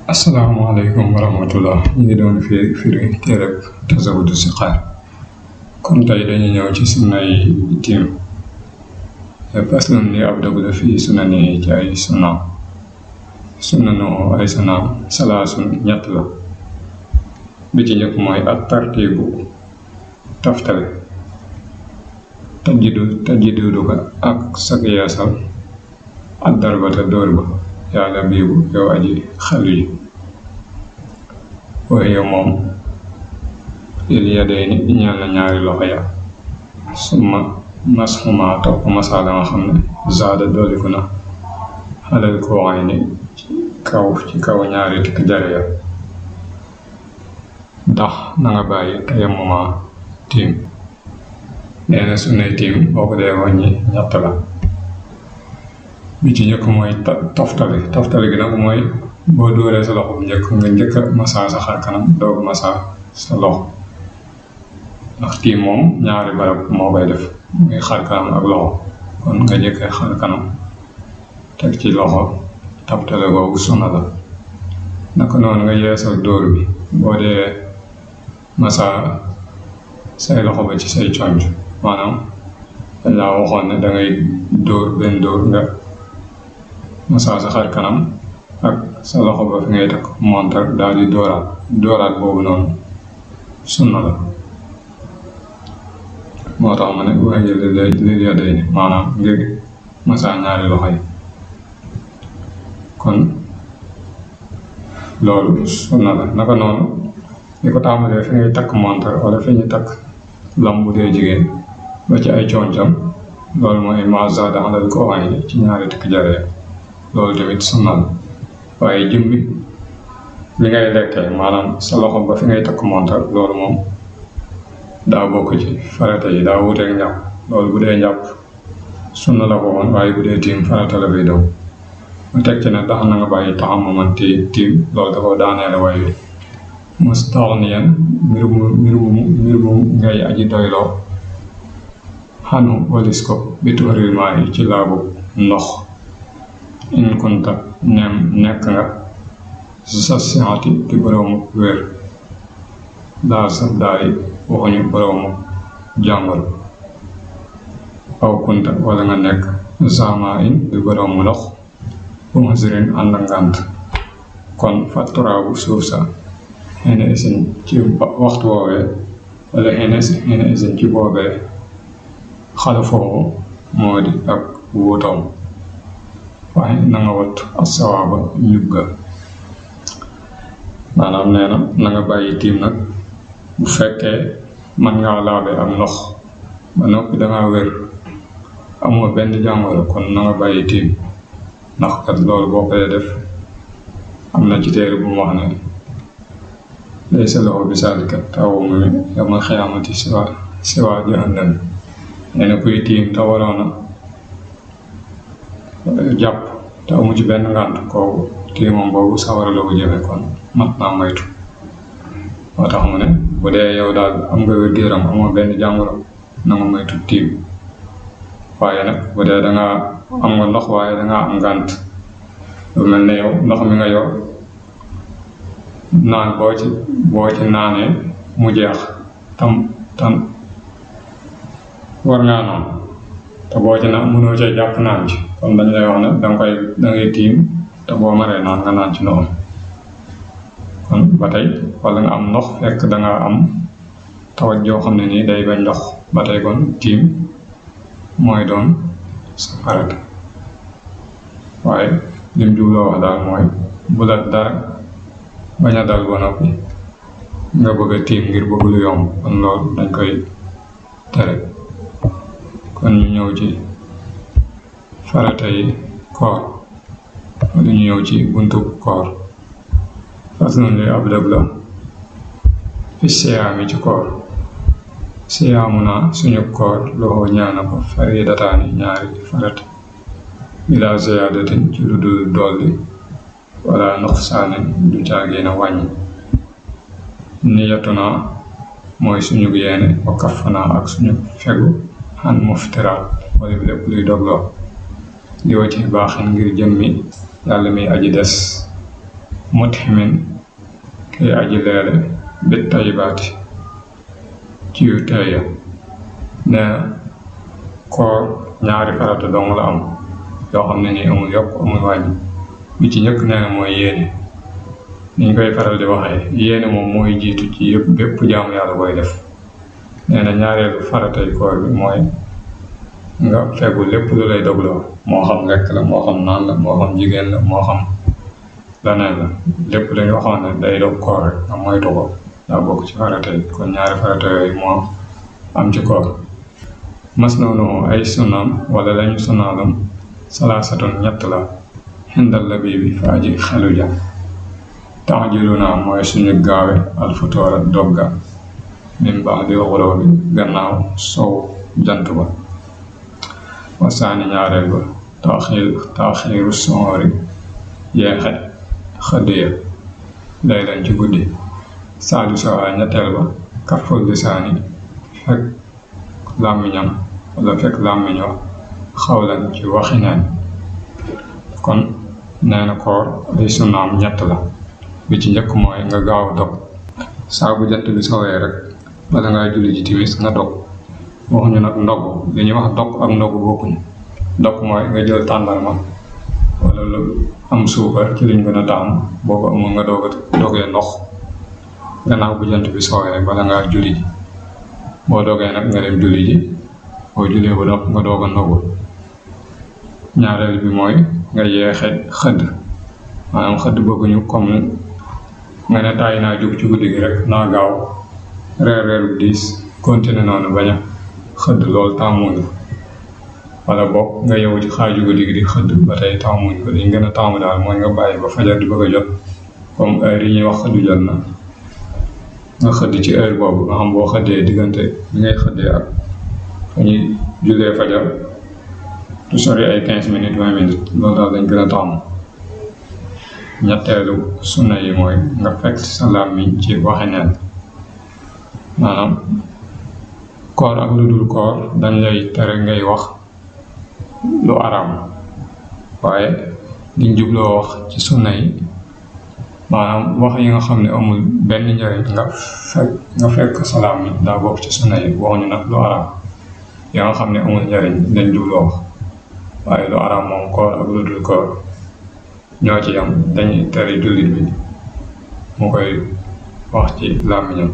asalaamaaleykum wa rahmatullah ñu ngi doon firi téereb tazawudu sixar kon tey dañuy ñëw ci sunnay tiim faslun li ab dog la fii sunani ci ay sunnaam sunnanu ay sunnaam salaasun ñett la bi ci njëkk mooy at tartiibu taftale tajidudu ko ak sag yeesal ak darbata dóor ba yàlla biibu yow aji xelu yi waaye moom lil yadayni ñeel na ñaari loxo ya summa masxuma topp masaa la nga xam ne zaada dooliku na xalal koo ay ni ci kaw ñaari tikk jare ya ndax na nga bàyyi tayammuma tiim nee na sunnay tiim boo ko dee wàññi ñett la bi ci njëkk mooy toftale gi nag mooy boo dóoree sa loxo bu njëkk nga njëkk a masaa sa xar kanam doog masaa sa loxo ndax tiim moom ñaari barab moo koy def muy xar kanam ak loxo kon nga njëkkee xar kanam teg ci loxo toftale googu sunna la naka noonu nga yeesal dóor bi boo dee masaa say loxo ba ci say conc maanaam dañ laa waxoon ne dangay dóor benn dóor nga masaa sa xar kanam ak sa loxo ba fi ngay takk montar daal di dóoraat boobu noonu sunna la moo tax ma ne waaye lil yadayni maanaam ngir masaa ñaari loxo yi kon loolu sunna la naka noonu li ko tàmbalee fi ngay takk montar wala fi ñu takk lam bu dee jigéen ba ci ay concam loolu mooy ma zaada alal koo ay ci ñaari tikk jaree loolu tamit sunna la waaye jëmmi li ngay lekkee maanaam sa loxo ba fi ngay takk montar loolu moom daa bokk ci farata yi daa wuteeg njàpp loolu bu dee njàpp sunna la ko woon waaye bu dee tiim farata la bay daw mu teg ci ne tax na nga bàyyi taxamaman tiim loolu da ko daaneele waaye mustaghniyan mbir mu ngay aji doyloo xanu walis ko bi tuharil maa yi ci laabu ndox in kunta nem nekk nga sa siati di boroomu wér daal sa daay waxuñu boroomu jàngoro aw kunta wala nga nekk zama in di boroomu ndox bu ma zirin ànd ngànt kon fatturaabu suuf sa xene isin ci waxtu woowee wala xene isin ci boobee xala foofu moo di ak wuutoom waaye na nga wat asawaaba njub ga maanaam nee na nga bàyyi tiim nag bu fekkee man ngaa laabe am ndox ba noppi dangaa wér amoo benn jàngoro kon na nga bàyyi tiim ndax kat loolu boo koy def am na ci téere bu mu wax ne lay sa loxo bi saalikat taw mu yamal xiyaamati siwa jahannam nee na kuy tiim te waroona jàpp te amu ci benn ngànt kooku tiimam boobu sawara la ko jëme kon mat naa moytu moo tax mu ne bu dee yow daal am nga wér-gu-yaram amoo benn jàngoro na nga moytu tiim waaye nag bu dee danga am nga ndox waaye danga am ngànt lu mel ne yow ndox mi nga yor naan boo ci naanee mu jeex tam war ngaa naan te boo ci naan mënoo cee jàpp naan ci kon dañ lay wax ne dangay tiim te boo maree naan nga naan ci ndox kon ba tey wala nga am ndox fekk danga am tawat joo xam ne nii day bañ ndox ba tey kon tiim mooy doon sa farata waaye lim jubloo wax daal mooy bu la dara bañ a dal ba noppi nga bëgg a tiim ngir bëgg lu yomb kon loolu dañ koy tere kon ñu ñëw ci farata yi koor wala ñu ñëw ci buntu koor faslun li ab dëgg la fi siyaami ci koor siyaamu naa suñu koor loxo ñaana ko faridataani ñaari farata bila ziyaadatin ci lu dul dolli wala nuqsaanin du caagina wàññi niyatuna mooy suñu yéene wa kafana ak suñu fegu xan muftiraat wala lépp luy dogloo li wa ci baaxin ngir jëmmi yàlla mi aji des muthimin kay aji leele bit tayibaati ci yu teeya. nee na koor ñaari farata dong la am yoo xam ne ni amul yokk amul wàññi. bi ci njëkk nee na mooy yéene. niñ koy faral di waxee yéene moom mooy jiitu ci yëpp bépp jaamu yàlla booy def. nee na ñaareelu faratay koor bi mooy nga fegu lépp lu lay dogloo, moo xam lekk la, moo xam naan la, moo xam jigéen la, moo xam leneen la, lépp lañu waxoon ne day dog koor rek nga moytu ko, daa bokk ci farata yi. kon ñaari farata yooyu moo am ci koor. mas noonu ay sunnaam wala lañu sunnaalam salaasatun ñett la xindal la bii bi fa aji xelu ja. taajiluna mooy suñu gaawe alfutoora dogga min ba'di ghuroobi gannaaw sow jant ba. wasaani ñaareel ba taaxiiru soxori yeexe xëdd ya laylan ci guddi. saadu soo ñetteel ba kaful lisaani fekk làmmiñam wala fekk làmmiñoo xawlan ci waxi neen. kon nee na koor ay sunnaam ñett la. bi ci njëkk mooy nga gaaw a dog saa bu jant bi sowee rek bala ngaa julli ji timis nga dog. waxuñu nag ndogu, li ñuy wax dog ak ndogu bokkuñu. dog mooy nga jël tàndarma wala lu am suukar ci liñ gën a taamu, boo ko amul nga dogee ndox gannaaw bu jant bi soowee bala ngaa julli ji. boo dogee nag nga dem julli ji, boo jullee ba dog nga doog a ndogu. ñaareel bi mooy nga yeexe xëdd, maanaam xëdd bëgguñu comme nga ne taay naa jóg ci guddi gi rek naa gaaw reeru diis continuer noonu bañ a xëdd, loolu taamuñu. wala boog nga yeewu ci xaaju guddi gi di xëdd, ba tey taamuñu ko. liñ gën a taamu daal mooy nga bàyyi ba fajar di bëgg a jot, comme heure yi ñuy wax xëddu jot na, nga xëdd ci heure boobu. nga xam boo xëddee diggante bi ngay xëddee ak fa ñuy jullee fajar du sori ay 15 minutes 20 minutes, loolu daal dañ gën a taamu. ñetteelu sunna yi mooy nga fekk sa làmmiñ ci waxi neen. maanaam koor ak lu dul koor dañ lay tere ngay wax lu araam, waaye liñ jubloo wax ci sunna yi maanaam wax yi nga xam ne amul benn njëriñ nga fekk sa làmmiñ daa bokk ci sunna yi. waxuñu nag lu araam, yi nga xam ne amul njëriñ lañ jubloo wax. waaye lu araam moom koor ak lu dul koor ñoo ci yam, dañuy tere jullit bi mu koy wax ci làmmiñam.